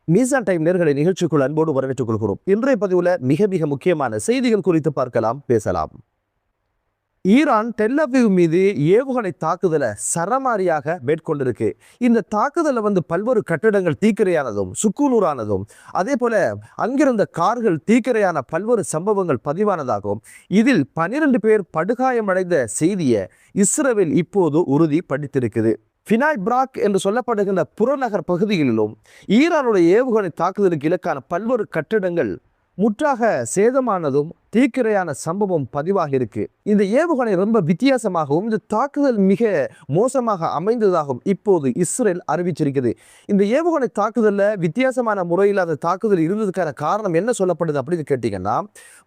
மீசான் டைம் நேர்களை நிகழ்ச்சிக்குள் அன்போடு வரவேற்றுக் கொள்கிறோம். இன்றைய பதிவுல மிக மிக முக்கியமான செய்திகள் குறித்து பார்க்கலாம், பேசலாம். ஈரான் டெல் அவீவ் மீது ஏவுகணை தாக்குதலை சரமாரியாக மேற்கொண்டிருக்கு. இந்த தாக்குதல பல்வேறு கட்டிடங்கள் தீக்கிரையானதும் சுக்குநூறானதும், அதே போல அங்கிருந்த கார்கள் தீக்கிரையான பல்வேறு சம்பவங்கள் பதிவானதாகவும், இதில் 12 பேர் படுகாயமடைந்த செய்தியை இஸ்ரேல் இப்போது உறுதிப்படுத்தியிருக்குது. ஃபினாய் பிராக் என்று சொல்லப்படுகின்ற புறநகர் பகுதிகளிலும் ஈரானுடைய ஏவுகணை தாக்குதலுக்கு இலக்கான பல்வேறு கட்டிடங்கள் முற்றாக சேதமானதும் தீக்கிரையான சம்பவம் பதிவாகி இருக்கு. இந்த ஏவுகணை ரொம்ப வித்தியாசமாகவும் இந்த தாக்குதல் மிக மோசமாக அமைந்ததாகவும் இப்போது இஸ்ரேல் அறிவிச்சிருக்குது. இந்த ஏவுகணை தாக்குதல்ல வித்தியாசமான முறையில் அந்த தாக்குதல் இருந்ததுக்கான காரணம் என்ன சொல்லப்படுது அப்படின்னு கேட்டீங்கன்னா,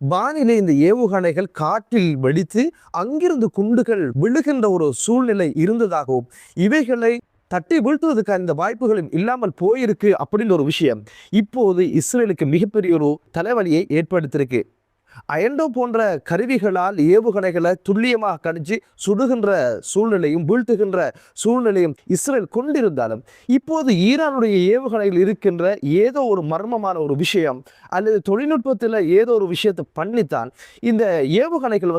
வானிலை இந்த ஏவுகணைகள் காற்றில் வெடித்து அங்கிருந்து குண்டுகள் விழுகின்ற ஒரு சூழ்நிலை இருந்ததாகவும், இவைகளை தட்டி வீழ்த்துவதற்கான இந்த வாய்ப்புகளும் இல்லாமல் போயிருக்கு அப்படின்னு ஒரு விஷயம் இப்போது இஸ்ரேலுக்கு மிகப்பெரிய ஒரு தலைவலியை ஏற்படுத்தியிருக்கு. அயன்டோ போன்ற கருவிகளால் ஏவுகணைகளை துல்லியமாக கணிச்சு சுடுகின்ற சூழ்நிலையும் வீழ்த்துகின்ற சூழ்நிலையும் இஸ்ரேல் கொண்டிருந்தாலும், இப்போது ஈரானுடைய ஏவுகணையில் இருக்கின்ற ஏதோ ஒரு மர்மமான ஒரு விஷயம் அல்லது தொழில்நுட்பத்தில் ஏதோ ஒரு விஷயத்தை பண்ணித்தான் இந்த ஏவுகணைகள்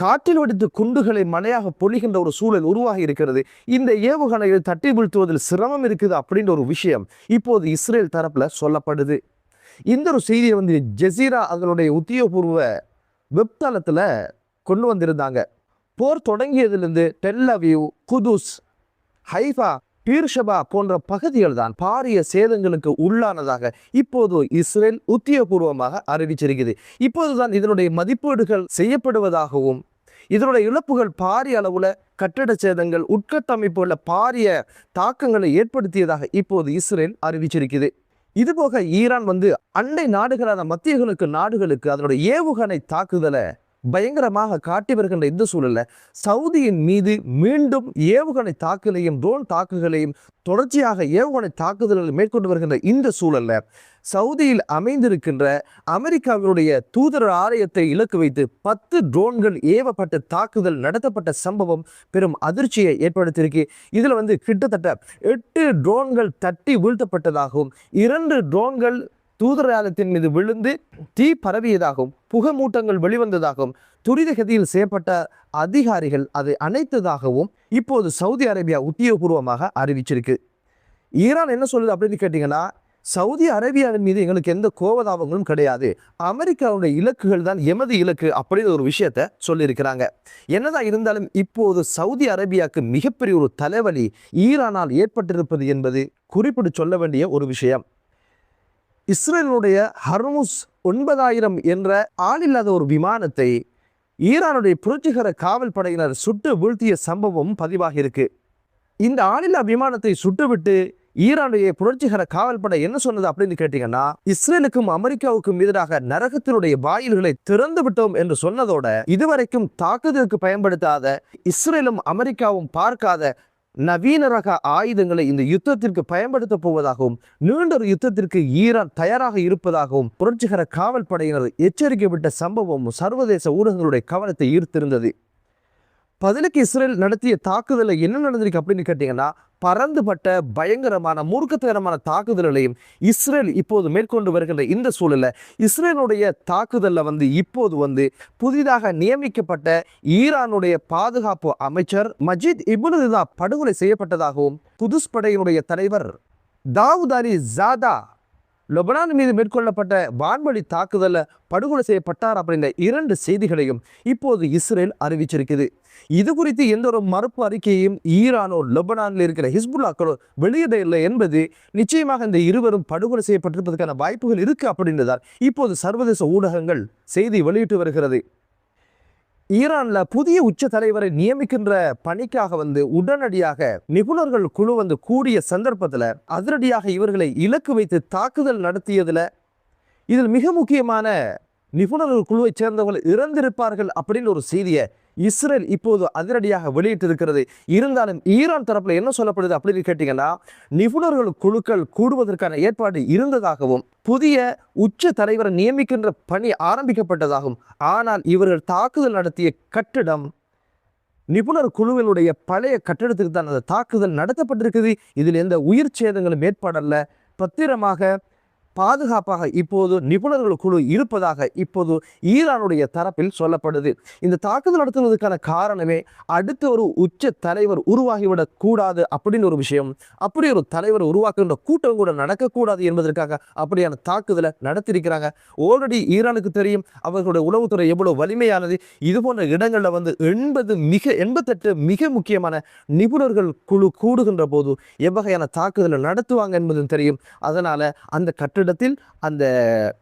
காற்றில் வெடித்து குண்டுகளை மழையாக பொழிகின்ற ஒரு சூழல் உருவாகி இருக்கிறது. இந்த ஏவுகணைகள் தட்டி வீழ்த்துவதில் சிரமம் இருக்குது அப்படின்ற ஒரு விஷயம் இப்போது இஸ்ரேல் தரப்புல சொல்லப்படுது. இந்த ஒரு செய்தியை ஜெசீரா அதனுடைய உத்தியோகபூர்வ வெப்தளத்தில் கொண்டு வந்திருந்தாங்க. போர் தொடங்கியதிலிருந்து டெல் அவீவ், குதுஸ், ஹைஃபா, பீர்ஷபா போன்ற பகுதிகள் தான் பாரிய சேதங்களுக்கு உள்ளானதாக இப்போது இஸ்ரேல் உத்தியோகபூர்வமாக அறிவிச்சிருக்குது. இப்போதுதான் இதனுடைய மதிப்பீடுகள் செய்யப்படுவதாகவும், இதனுடைய இழப்புகள் பாரிய அளவுல கட்டட சேதங்கள் உட்கட்டமைப்புள்ள பாரிய தாக்கங்களை ஏற்படுத்தியதாக இப்போது இஸ்ரேல் அறிவிச்சிருக்குது. இதுபோக ஈரான் அண்டை நாடுகளான மத்திய கிழக்கு நாடுகளுக்கு அதனுடைய ஏவுகணை தாக்குதலை பயங்கரமாக காட்டி வருகின்ற இந்த சூழல்ல சவுதியின் மீது மீண்டும் ஏவுகணை தாக்குதலையும் ட்ரோன் தாக்குதலையும் தொடர்ச்சியாக ஏவுகணை தாக்குதல்கள் மேற்கொண்டு வருகின்ற இந்த சூழல்ல சவுதியில் அமைந்திருக்கின்ற அமெரிக்காவினுடைய தூதர் ஆலயத்தை இலக்கு வைத்து 10 ட்ரோன்கள் ஏவப்பட்ட தாக்குதல் நடத்தப்பட்ட சம்பவம் பெரும் அதிர்ச்சியை ஏற்படுத்தியிருக்கு. இதுல கிட்டத்தட்ட 8 ட்ரோன்கள் தட்டி வீழ்த்தப்பட்டதாகவும், 2 ட்ரோன்கள் தூதராலயத்தின் மீது விழுந்து தீ பரவியதாகவும், புகைமூட்டங்கள் வெளிவந்ததாகவும், துரித கதியில் செய்யப்பட்ட அதிகாரிகள் அதை அணைத்ததாகவும் இப்போது சவுதி அரேபியா உத்தியோகபூர்வமாக அறிவிச்சிருக்கு. ஈரான் என்ன சொல்லுது அப்படின்னு கேட்டீங்கன்னா, சவுதி அரேபியாவின் மீது எங்களுக்கு எந்த கோபதாபங்களும் கிடையாது, அமெரிக்காவுடைய இலக்குகள் தான் எமது இலக்கு அப்படின்னு ஒரு விஷயத்த சொல்லியிருக்கிறாங்க. என்னதான் இருந்தாலும் இப்போது சவுதி அரேபியாவுக்கு மிகப்பெரிய ஒரு தலைவலி ஈரானால் ஏற்பட்டிருப்பது என்பது குறிப்பிட்டு சொல்ல வேண்டிய ஒரு விஷயம். இஸ்ரேலுடைய ஹர்முஸ் 9000 என்ற ஆளில்லாத ஒரு விமானத்தை ஈரானுடைய புரட்சிகர காவல் படையினர் சுட்டு வீழ்த்திய சம்பவம் பதிவாகி இருக்கு. இந்த ஆளில்லா விமானத்தை சுட்டுவிட்டு ஈரானுடைய புரட்சிகர காவல் படை என்ன சொன்னது அப்படின்னு கேட்டீங்கன்னா, இஸ்ரேலுக்கும் அமெரிக்காவுக்கும் எதிராக நரகத்தினுடைய வாயில்களை திறந்து விட்டோம் என்று சொன்னதோட, இதுவரைக்கும் தாக்குதலுக்கு பயன்படுத்தாத, இஸ்ரேலும் அமெரிக்காவும் பார்க்காத நவீன ரக ஆயுதங்களை இந்த யுத்தத்திற்கு பயன்படுத்த போவதாகவும், நீண்ட ஒரு யுத்தத்திற்கு ஈரான் தயாராக இருப்பதாகவும் புரட்சிகர காவல் படையினர் எச்சரிக்கை விட்ட சம்பவம் சர்வதேச ஊடகங்களுடைய கவனத்தை ஈர்த்திருந்தது. பதிலுக்கு இஸ்ரேல் நடத்திய தாக்குதலில் என்ன நடந்திருக்கு அப்படின்னு கேட்டீங்கன்னா, பறந்துபட்ட பயங்கரமான மூர்க்கத்தனமான தாக்குதல்களையும் இஸ்ரேல் இப்போது மேற்கொண்டு வருகின்ற இந்த சூழல்ல இஸ்ரேலுடைய தாக்குதல்ல இப்போது புதிதாக நியமிக்கப்பட்ட ஈரானுடைய பாதுகாப்பு அமைச்சர் மஜித் இப்னு ரிதா படுகொலை செய்யப்பட்டதாகவும், குதுஸ் படையினுடைய தலைவர் தாவூத் அலி ஜாதா லெபனான் மீது மேற்கொள்ளப்பட்ட வான்வழி தாக்குதல படுகொலை செய்யப்பட்டார் அப்படின்ற 2 செய்திகளையும் இப்போது இஸ்ரேல் அறிவிச்சிருக்குது. இது குறித்து எந்த ஒரு மறுப்பு அறிக்கையையும் ஈரானோ லெபனானில் இருக்கிற ஹிஸ்புல்லாக்களோ வெளியிட இல்லை என்பது நிச்சயமாக இந்த இருவரும் படுகொலை செய்யப்பட்டிருப்பதற்கான வாய்ப்புகள் இருக்கு அப்படின்றதால் இப்போது சர்வதேச ஊடகங்கள் செய்தி வெளியிட்டு வருகிறது. ஈரான்ல புதிய உச்ச தலைவரை நியமிக்கின்ற பணிக்காக உடனடியாக நிபுணர்கள் குழு கூடிய சந்தர்ப்பத்துல அதிரடியாக இவர்களை இலக்கு வைத்து தாக்குதல் நடத்தியதுல இதில் மிக முக்கியமான நிபுணர்கள் குழுவை சேர்ந்தவர்கள் இறந்திருப்பார்கள் அப்படின்னு ஒரு செய்தியை இஸ்ரேல் இப்போது அதிரடியாக வெளியிட்டிருக்கிறது. இருந்தாலும் ஈரான் தரப்புல என்ன சொல்லப்படுது அப்படின்னு கேட்டீங்கன்னா, நிபுணர்கள் குழுக்கள் கூடுவதற்கான ஏற்பாடு இருந்ததாகவும், புதிய உச்ச தலைவரை நியமிக்கின்ற பணி ஆரம்பிக்கப்பட்டதாகவும், ஆனால் இவர்கள் தாக்குதல் நடத்திய கட்டிடம் நிபுணர் குழுவினுடைய பழைய கட்டிடத்துக்கு தான் அந்த தாக்குதல் நடத்தப்பட்டிருக்குது. இதில் எந்த உயிர் சேதங்களும் ஏற்படல, பத்திரமாக பாதுகாப்பாக இப்போது நிபுணர்கள் குழு இருப்பதாக இப்போது ஈரானுடைய தரப்பில் சொல்லப்படுது. இந்த தாக்குதல் நடத்துவதற்கான காரணமே அடுத்த ஒரு உச்ச தலைவர் உருவாகிவிடக் கூடாது அப்படின்னு ஒரு விஷயம். அப்படி ஒரு தலைவர் உருவாக்குகின்ற கூட்டம் கூட நடக்கக்கூடாது என்பதற்காக அப்படியான தாக்குதலை நடத்தியிருக்கிறாங்க. ஆல்ரெடி ஈரானுக்கு தெரியும் அவர்களுடைய உளவுத்துறை எவ்வளவு வலிமையானது. இது போன்ற இடங்களில் 88 மிக முக்கியமான நிபுணர்கள் குழு கூடுகின்ற போது எவ்வகையான தாக்குதலை நடத்துவாங்க என்பதும் தெரியும். அதனால அந்த கட்டிடத்தில் அந்த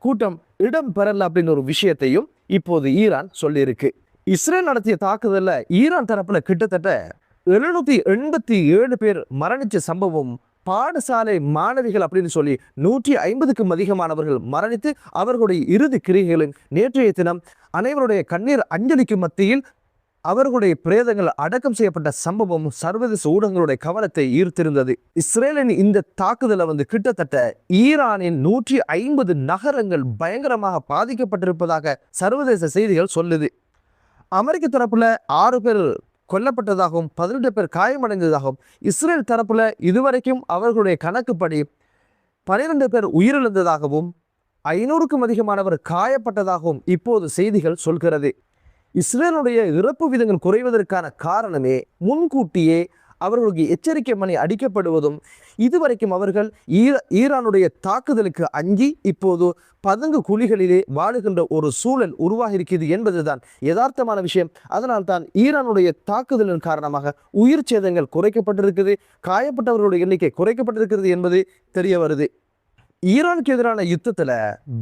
கூட்டம் இடம் பெறல அப்படின்னு ஒரு விஷயத்தையும் இப்போது ஈரான் சொல்லியிருக்கு. இஸ்ரேல் நடத்திய தாக்குதல்ல ஈரான் தரப்புல கிட்டத்தட்ட 787 பேர் மரணிச்ச சம்பவம், பாடசாலை மாணவிகள் அப்படின்னு சொல்லி 150க்கும் அதிகமானவர்கள் மரணித்து அவர்களுடைய இறுதி கிரிகைகளின் நேற்றைய தினம் அனைவருடைய கண்ணீர் அஞ்சலிக்கு மத்தியில் அவர்களுடைய பிரேதங்கள் அடக்கம் செய்யப்பட்ட சம்பவம் சர்வதேச ஊடகங்களுடைய கவனத்தை ஈர்த்திருந்தது. இஸ்ரேலின் இந்த தாக்குதலை கிட்டத்தட்ட ஈரானின் 150 நகரங்கள் பயங்கரமாக பாதிக்கப்பட்டிருப்பதாக சர்வதேச செய்திகள் சொல்லுது. அமெரிக்க தரப்புல 6 பேர் கொல்லப்பட்டதாகவும் 18 பேர் காயமடைந்ததாகவும், இஸ்ரேல் தரப்புல இதுவரைக்கும் அவர்களுடைய கணக்குப்படி 12 பேர் உயிரிழந்ததாகவும் 500க்கும் அதிகமானவர் காயப்பட்டதாகவும் இப்போது செய்திகள் சொல்கிறது. இஸ்ரேலுடைய இறப்பு விதங்கள் குறைவதற்கான காரணமே முன்கூட்டியே அவர்களுக்கு எச்சரிக்கை மணி அடிக்கப்படுவதும், இதுவரைக்கும் அவர்கள் ஈரானுடைய தாக்குதலுக்கு அஞ்சி இப்போது பதுங்கு குழிகளிலே வாழுகின்ற ஒரு சூழல் உருவாகி இருக்கிறது என்பதுதான் யதார்த்தமான விஷயம். அதனால்தான் ஈரானுடைய தாக்குதலின் காரணமாக உயிர் சேதங்கள் குறைக்கப்பட்டிருக்குது, காயப்பட்டவர்களுடைய எண்ணிக்கை குறைக்கப்பட்டிருக்கிறது என்பது தெரிய வருது. ஈரானுக்கு எதிரான யுத்தத்தில்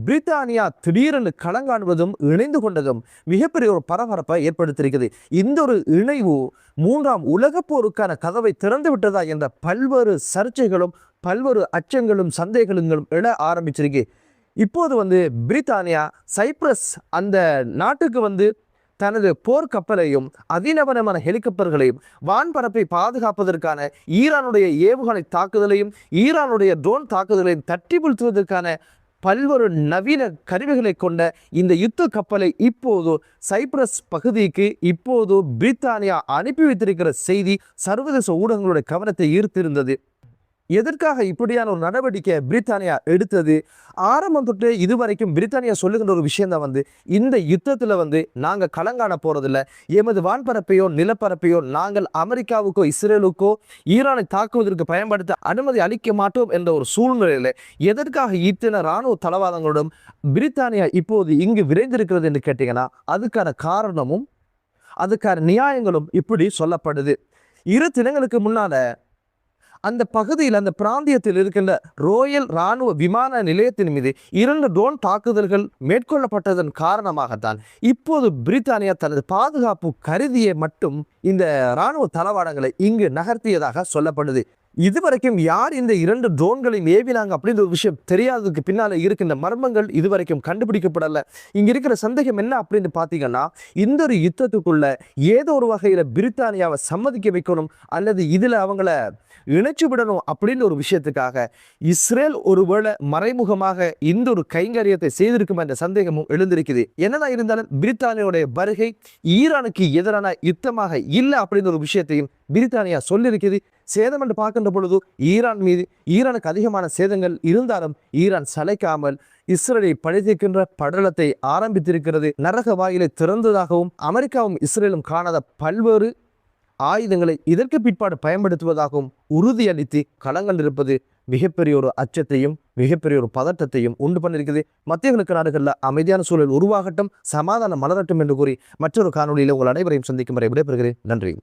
பிரித்தானியா திடீரென்று களங்காணுவதும் இணைந்து கொண்டதும் மிகப்பெரிய ஒரு பரபரப்பை ஏற்படுத்தியிருக்குது. இந்த ஒரு இணைவு 3ஆம் உலகப் போருக்கான கதவை திறந்து விட்டதா என்ற பல்வேறு சர்ச்சைகளும் பல்வேறு அச்சங்களும் சந்தேகங்களும் எழ ஆரம்பிச்சிருக்கு. இப்போது பிரித்தானியா சைப்ரஸ் அந்த நாட்டுக்கு தனது போர்க்கப்பலையும் அதிநவீனமான ஹெலிகாப்டர்களையும் வான்பரப்பை பாதுகாப்பதற்கான ஈரானுடைய ஏவுகணை தாக்குதலையும் ஈரானுடைய ட்ரோன் தாக்குதலையும் தட்டி வீழ்த்துவதற்கான பல்வேறு நவீன கருவிகளை கொண்ட இந்த யுத்த கப்பலை இப்போது சைப்ரஸ் பகுதிக்கு இப்போது பிரித்தானியா அனுப்பி வைத்திருக்கிற செய்தி சர்வதேச ஊடகங்களுடைய கவனத்தை ஈர்த்திருந்தது. எதற்காக இப்படியான ஒரு நடவடிக்கை பிரித்தானியா எடுத்தது? ஆரம்பம் தொட்டு இதுவரைக்கும் பிரித்தானியா சொல்லுகின்ற ஒரு விஷயம் தான் இந்த யுத்தத்தில் நாங்கள் களங்காண போறதில்லை, எமது வான்பரப்பையோ நிலப்பரப்பையோ நாங்கள் அமெரிக்காவுக்கோ இஸ்ரேலுக்கோ ஈரானை தாக்குவதற்கு பயன்படுத்த அனுமதி அளிக்க மாட்டோம் என்ற ஒரு சூழ்நிலையில் எதற்காக இத்தனை இராணுவ தளவாதங்களுடன் பிரித்தானியா இப்போது இங்கு விரைந்திருக்கிறது என்று கேட்டீங்கன்னா அதுக்கான காரணமும் அதுக்கான நியாயங்களும் இப்படி சொல்லப்படுது. 2 தினங்களுக்கு முன்னால அந்த பகுதியில் அந்த பிராந்தியத்தில் இருக்கின்ற ரோயல் இராணுவ விமான நிலையத்தின் மீது 2 ட்ரோன் தாக்குதல்கள் மேற்கொள்ளப்பட்டதன் காரணமாகத்தான் இப்போது பிரித்தானியா தனது பாதுகாப்பு கருதியை மட்டும் இந்த இராணுவ தளவாடங்களை இங்கு நகர்த்தியதாக சொல்லப்படுது. இதுவரைக்கும் யார் இந்த 2 ட்ரோன்களையும் ஏவினாங்க அப்படின்ற ஒரு விஷயம் தெரியாததுக்கு பின்னால இருக்கின்ற மர்மங்கள் இதுவரைக்கும் கண்டுபிடிக்கப்படலை. இங்க இருக்கிற சந்தேகம் என்ன அப்படின்னு பார்த்தீங்கன்னா, இந்த ஒரு யுத்தத்துக்குள்ள ஏதோ ஒரு வகையில பிரித்தானியாவை சம்மதிக்க வைக்கணும் அல்லது இதுல அவங்கள இணைச்சு விடணும் அப்படின்னு ஒரு விஷயத்துக்காக இஸ்ரேல் ஒருவேளை மறைமுகமாக இந்த ஒரு கைங்கரியத்தை செய்திருக்கும் என்ற சந்தேகமும் எழுந்திருக்குது. என்னதான் இருந்தாலும் பிரித்தானியாவுடைய வருகை ஈரானுக்கு எதிரான யுத்தமாக இல்லை அப்படின்னு ஒரு விஷயத்தையும் பிரித்தானியா சொல்லியிருக்குது. சேதம் என்று பார்க்கின்ற பொழுது ஈரானுக்கு அதிகமான சேதங்கள் இருந்தாலும் ஈரான் சளைக்காமல் இஸ்ரேலை பழித்திருக்கின்ற படலத்தை ஆரம்பித்திருக்கிறது. நரக வாயிலை திறந்ததாகவும் அமெரிக்காவும் இஸ்ரேலும் காணாத பல்வேறு ஆயுதங்களை இதற்கு பிற்பாடு பயன்படுத்துவதாகவும் உறுதியளித்து களங்கள் இருப்பது மிகப்பெரிய ஒரு அச்சத்தையும் மிகப்பெரிய ஒரு பதட்டத்தையும் உண்டு பண்ணியிருக்குது. மத்திய கிழக்கு நாடுகளில் அமைதியான சூழல் உருவாகட்டும், சமாதானம் மலரட்டும் என்று கூறி மற்றொரு காணொலியில் உங்கள் அனைவரையும் சந்திக்கும் வரை விடைபெறுகிறேன். நன்றி.